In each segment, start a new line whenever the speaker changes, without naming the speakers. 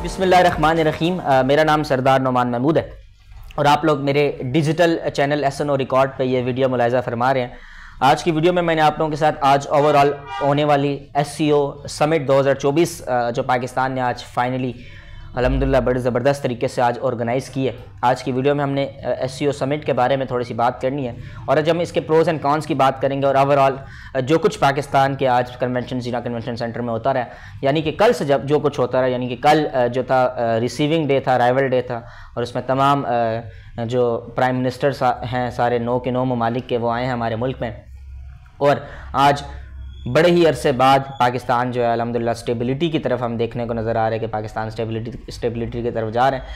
बिस्मिल्लाहिर्रहमानिर्रहीम। मेरा नाम सरदार नोमान महमूद है और आप लोग मेरे डिजिटल चैनल SNO रिकॉर्ड पे ये वीडियो मुलाहिज़ा फरमा रहे हैं। आज की वीडियो में मैंने आप लोगों के साथ आज ओवरऑल होने वाली SCO समिट 2024 जो पाकिस्तान ने आज फाइनली अल्हम्दुलिल्लाह बड़े ज़बरदस्त तरीके से आज ऑर्गेनाइज़ की है। आज की वीडियो में हमने SCO समिट के बारे में थोड़ी सी बात करनी है और आज हम इसके प्रोज़ एंड कॉन्स की बात करेंगे और ओवरऑल जो कुछ पाकिस्तान के आज कन्वेंशन जीना कन्वेंशन सेंटर में होता रहा, यानी कि कल से जब जो कुछ होता रहा, यानी कि कल जो था रिसीविंग डे था, अराइवल डे था और उसमें तमाम जो प्राइम मिनिस्टर हैं सारे 9 के 9 ममालिक के वो आए हैं हमारे मुल्क में और आज बड़े ही अरसे बाद पाकिस्तान जो है अल्हम्दुलिल्लाह स्टेबिलिटी की तरफ हम देखने को नज़र आ रहा है कि पाकिस्तान स्टेबिलिटी की तरफ जा रहे हैं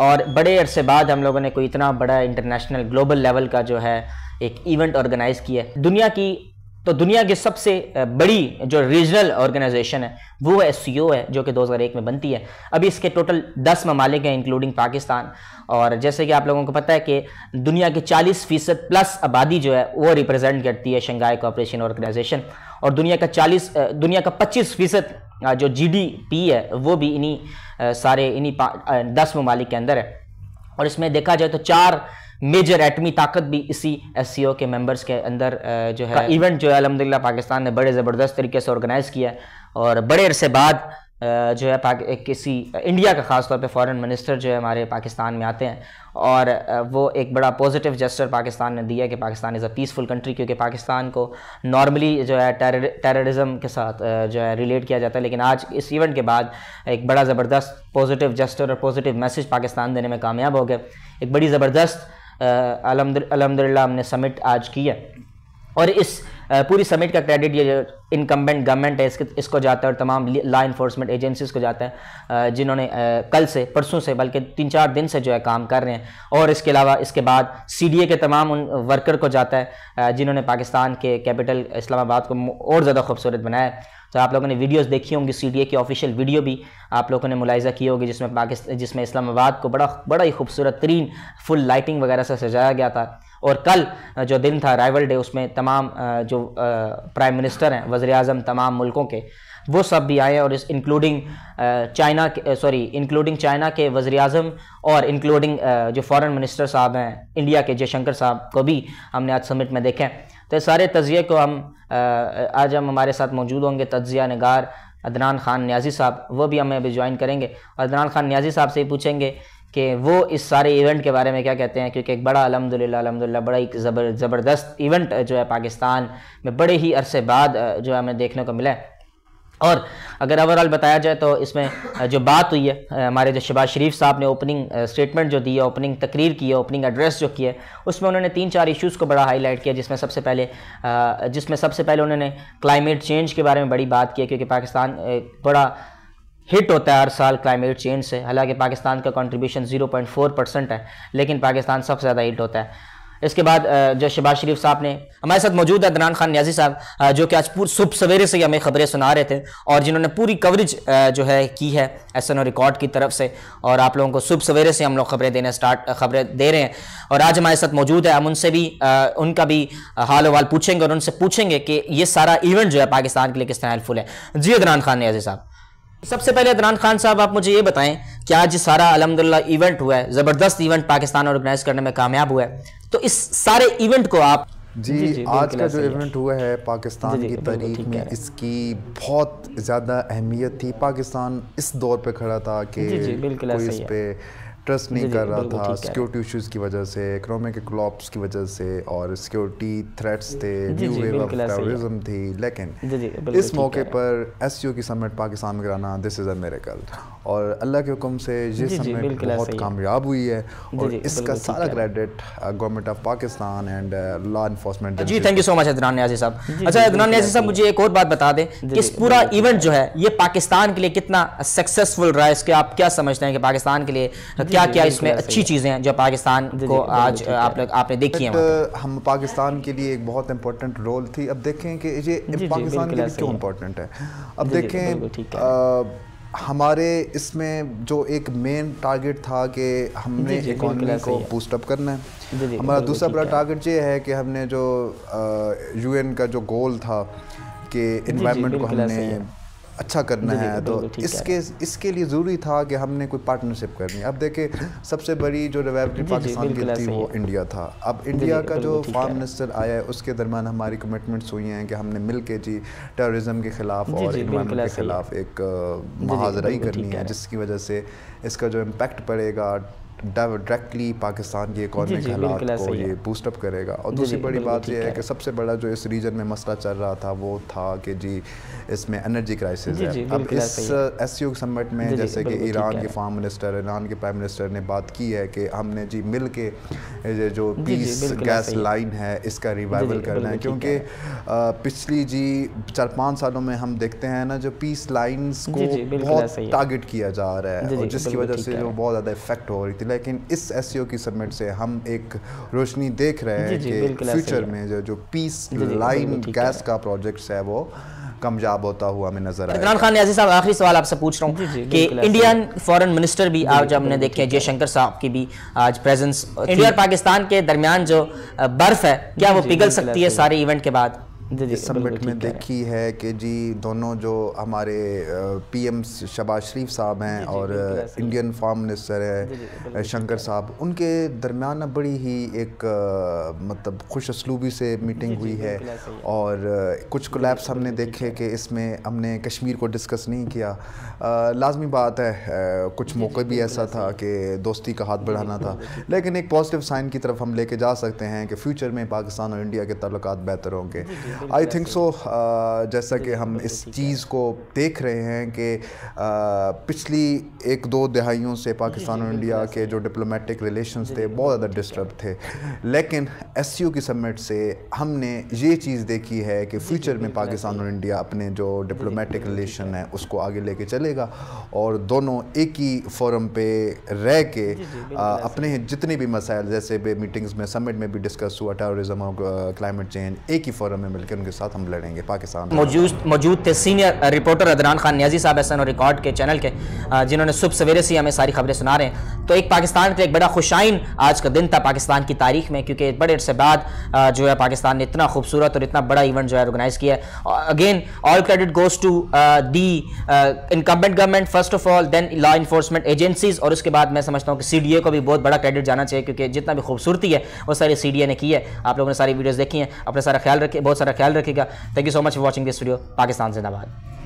और बड़े अरसे बाद हम लोगों ने कोई इतना बड़ा इंटरनेशनल ग्लोबल लेवल का जो है एक इवेंट ऑर्गेनाइज़ किया है। दुनिया की सबसे बड़ी जो रीजनल ऑर्गेनाइजेशन है वो SCO है जो कि 2001 में बनती है। अभी इसके टोटल 10 ममालिक हैं इंक्लूडिंग पाकिस्तान और जैसे कि आप लोगों को पता है कि दुनिया की 40% प्लस आबादी जो है वो रिप्रेजेंट करती है शंघाई कोऑपरेशन ऑर्गेनाइजेशन और दुनिया का 25% जो GDP है वो भी इन्हीं 10 ममालिक के अंदर है और इसमें देखा जाए तो 4 मेजर एटमी ताकत भी इसी SCO के मेंबर्स के अंदर जो है इवेंट जो है अल्हम्दुलिल्लाह पाकिस्तान ने बड़े ज़बरदस्त तरीके से ऑर्गेनाइज़ किया और बड़े अरसे बाद जो है किसी इंडिया का ख़ास तौर पे फॉरेन मिनिस्टर जो है हमारे पाकिस्तान में आते हैं और वो एक बड़ा पॉजिटिव जेस्चर पाकिस्तान ने दिया कि Pakistan is a peaceful country, क्योंकि पाकिस्तान को नॉर्मली जो है टेररिज्म के साथ जो है रिलेट किया जाता है, लेकिन आज इस इवेंट के बाद एक बड़ा ज़बरदस्त पॉजिटिव जेस्चर और पॉजिटिव मैसेज पाकिस्तान देने में कामयाब हो गया। एक बड़ी ज़बरदस्त अल्हम्दुलिल्लाह हमने समिट आज की है और इस पूरी समिट का क्रेडिट ये जो इनकम्बेंट गवर्नमेंट है इसको जाता है और तमाम लॉ इन्फोर्समेंट एजेंसीज़ को जाता है जिन्होंने कल से परसों से बल्कि 3-4 दिन से जो है काम कर रहे हैं और इसके अलावा इसके बाद CDA के तमाम उन वर्कर को जाता है जिन्होंने पाकिस्तान के कैपिटल इस्लामाबाद को और ज़्यादा खूबसूरत बनाया है। तो आप लोगों ने वीडियोस देखी होंगी, CDA की ऑफिशियल वीडियो भी आप लोगों ने मुलाहिज़ा की होगी जिसमें इस्लामाबाद को बड़ा ही खूबसूरत तरीन फुल लाइटिंग वगैरह से सजाया गया था और कल जो दिन था अराइवल डे उसमें तमाम जो प्राइम मिनिस्टर हैं वज़ीर आज़म तमाम मुल्कों के वो सब भी आए और इंक्लूडिंग चाइना के वज़ीर आज़म और इंक्लूडिंग जो फॉरेन मिनिस्टर साहब हैं इंडिया के जयशंकर साहब को भी हमने आज समिट में देखा है। तो सारे तज़िये को आज हम हमारे साथ मौजूद होंगे तज़िया निगार अदनान खान नियाज़ी साहब, वो भी हमें अभी ज्वाइन करेंगे और अदनान खान नियाज़ी साहब से ही पूछेंगे कि वो इस सारे इवेंट के बारे में क्या कहते हैं, क्योंकि एक बड़ा अल्हम्दुलिल्लाह बड़ा एक ज़बरदस्त इवेंट जो है पाकिस्तान में बड़े ही अरसे बाद जो हमें देखने को मिला है। और अगर ओवरऑल बताया जाए तो इसमें जो बात हुई है हमारे जो शहबाज शरीफ साहब ने ओपनिंग स्टेटमेंट जो दी है, ओपनिंग तकरीर की है, ओपनिंग एड्रेस जो किया है उसमें उन्होंने 3-4 इश्यूज़ को बड़ा हाईलाइट किया जिसमें सबसे पहले उन्होंने क्लाइमेट चेंज के बारे में बड़ी बात की, क्योंकि पाकिस्तान एक बड़ा हिट होता है हर साल क्लाइमेट चेंज से। हालांकि पाकिस्तान का कंट्रीब्यूशन 0.4% है लेकिन पाकिस्तान सबसे ज़्यादा हिट होता है। इसके बाद जो शहबाज शरीफ साहब ने हमारे साथ मौजूद है अदनान खान नियाज़ी साहब जो कि आज सुबह सवेरे से हमें खबरें सुना रहे थे और जिन्होंने पूरी कवरेज जो है की है SNO रिकॉर्ड की तरफ से और आप लोगों को सुबह सवेरे से हम लोग खबरें दे रहे हैं और आज हमारे साथ मौजूद है। हम उनसे भी उनका भी हाल अहवाल पूछेंगे और उनसे पूछेंगे कि ये सारा इवेंट जो है पाकिस्तान के लिए किस तरह हेल्पफुल है। जी अदनान खान नियाज़ी साहब, सबसे पहले अदनान खान साहब आप मुझे ये बताएं कि आज सारा अल्हम्दुलिल्लाह इवेंट हुआ है, ज़बरदस्त इवेंट पाकिस्तान ऑर्गेनाइज करने में कामयाब हुआ है, तो इस सारे इवेंट को आप
जी आज का जो इवेंट हुआ है पाकिस्तान की तारीख में इसकी बहुत ज़्यादा अहमियत थी। पाकिस्तान इस दौर पे खड़ा था कि कोई इस पे ट्रस्ट नहीं कर रहा था सिक्योरिटी इश्यूज़ की वजह से, इकोनॉमिक कोलैप्स की वजह से और सिक्योरिटी थ्रेट्स थे, न्यू वेव ऑफ टेररिज्म थी। लेकिन इस मौके पर SCO की समिट पाकिस्तान में कराना दिस इज़ अ मिरेकल और अल्लाह के हुक्म से ये समिट बहुत कामयाब हुई है और इसका सारा credit government of Pakistan and law enforcement.
जी thank you so much Adnan Niazi साहब। अच्छा अदनान नियाज़ी साहब मुझे एक और बात बता दें कि इस पूरा इवेंट जो है ये पाकिस्तान के लिए कितना सक्सेसफुल रहा है, इसके आप क्या समझते हैं कि पाकिस्तान के लिए क्या क्या इसमें अच्छी चीज़ें हैं जो पाकिस्तान को आज आपने देखी हैं?
हम पाकिस्तान के लिए एक बहुत इंपॉर्टेंट रोल थी। अब देखें कि ये पाकिस्तान के लिए क्यों इम्पोर्टेंट है। अब देखें हमारे इसमें जो एक मेन टारगेट था कि हमने इकोनॉमी को बूस्टअप करना है। हमारा दूसरा बड़ा टारगेट ये है कि हमने जो UN का जो गोल था कि एनवायरनमेंट को हमने अच्छा करना है, तो इसके लिए ज़रूरी था कि हमने कोई पार्टनरशिप करनी। अब देखे सबसे बड़ी जो रिवाइवल पाकिस्तान की थी वो इंडिया था। अब इंडिया का जो फॉरेन मिनिस्टर आया है उसके दरमियान हमारी कमिटमेंट्स हुई हैं कि हमने मिल के जी टेररिज्म के ख़िलाफ़ और इन्वायरमेंट के ख़िलाफ़ एक मुहाज़राई करनी है, जिसकी वजह से इसका जो इम्पैक्ट पड़ेगा डायरेक्टली पाकिस्तान की इकॉनमिक हालात को ये बूस्टअप करेगा। और दूसरी बड़ी बात यह है कि सबसे बड़ा जो इस रीजन में मसला चल रहा था वो था कि जी इसमें एनर्जी क्राइसिस है। अब इस एससीओ समिट में जैसे कि ईरान के फॉरेन मिनिस्टर, ईरान के प्राइम मिनिस्टर ने बात की है कि हमने जी मिल के जो पीस गैस लाइन है इसका रिवाइवल करना है, क्योंकि पिछली जी 4-5 सालों में हम देखते हैं ना जो पीस लाइन्स को बहुत टारगेट किया जा रहा है और जिसकी वजह से जो बहुत ज़्यादा इफेक्ट हो रही थी। लेकिन इस एससीओ की समिट से हम एक रोशनी देख रहे हैं कि फ्यूचर में जो पीस लाइन गैस का प्रोजेक्ट्स है वो कामयाब होता हुआ हमें नजर आया।
इमरान खान नियाज़ी साहब, आखिरी सवाल आपसे पूछ रहा हूँ कि इंडियन फॉरेन मिनिस्टर भी आज हमने देखे, जयशंकर साहब की भी आज प्रेजेंस, इंडिया और पाकिस्तान के दरमियान जो बर्फ है क्या वो पिघल सकती है सारे इवेंट के बाद?
इस समिट में देखी है कि जी दोनों जो हमारे पीएम शहबाज शरीफ साहब हैं और इंडियन फॉरेन मिनिस्टर है शंकर साहब, उनके दरमियान बड़ी ही एक मतलब खुश असलूबी से मीटिंग हुई है और कुछ कोलैप्स हमने देखे कि इसमें हमने कश्मीर को डिस्कस नहीं किया। लाजमी बात है कुछ मौके भी ऐसा था कि दोस्ती का हाथ बढ़ाना था, लेकिन एक पॉजिटिव साइन की तरफ हम लेके जा सकते हैं कि फ्यूचर में पाकिस्तान और इंडिया के ताल्लुकात बेहतर होंगे। आई थिंक सो जैसा कि हम इस चीज़ को देख रहे हैं कि पिछली 1-2 दहाइयों से पाकिस्तान और इंडिया के जो डिप्लोमेटिक रिलेशंस थे बहुत ज़्यादा डिस्टर्ब थे, लेकिन एससीओ की समिट से हमने ये चीज़ देखी है कि फ्यूचर में पाकिस्तान और इंडिया अपने जो डिप्लोमेटिक रिलेशन है उसको आगे लेके चलेगा और दोनों एक ही फोरम पे रह के अपने जितने भी मसाइल जैसे मीटिंग्स में समिट में भी डिस्कस हुआ टेररिज्म और क्लाइमेट चेंज, एक ही फोरम में मिलकर उनके साथ हम लड़ेंगे। पाकिस्तान
मौजूद थे सीनियर रिपोर्टर अदनान खान नियाज़ी साहब एसएनओ रिकॉर्ड के चैनल के, जिन्होंने सुबह सवेरे से हमें सारी खबरें सुना रहे हैं। तो एक पाकिस्तान के एक बड़ा खुशाइन आज का दिन था पाकिस्तान की तारीख में, क्योंकि बड़े अरसे बाद जो है पाकिस्तान ने इतना खूबसूरत और इतना बड़ा इवेंट जो है ऑर्गेनाइज किया है। Again all credit goes to the incumbent government first of all, then law enforcement agencies, और उसके बाद मैं समझता हूँ कि सीडीए को भी बहुत बड़ा क्रेडिट जाना चाहिए, क्योंकि जितना भी खूबसूरती है वो सारी सीडीए ने की है। आप लोगों ने सारी वीडियोस देखी हैं, अपना सारा ख्याल रखिए, बहुत सारा ख्याल रखिएगा। Thank you so much for watching this video. Pakistan जिंदाबाद।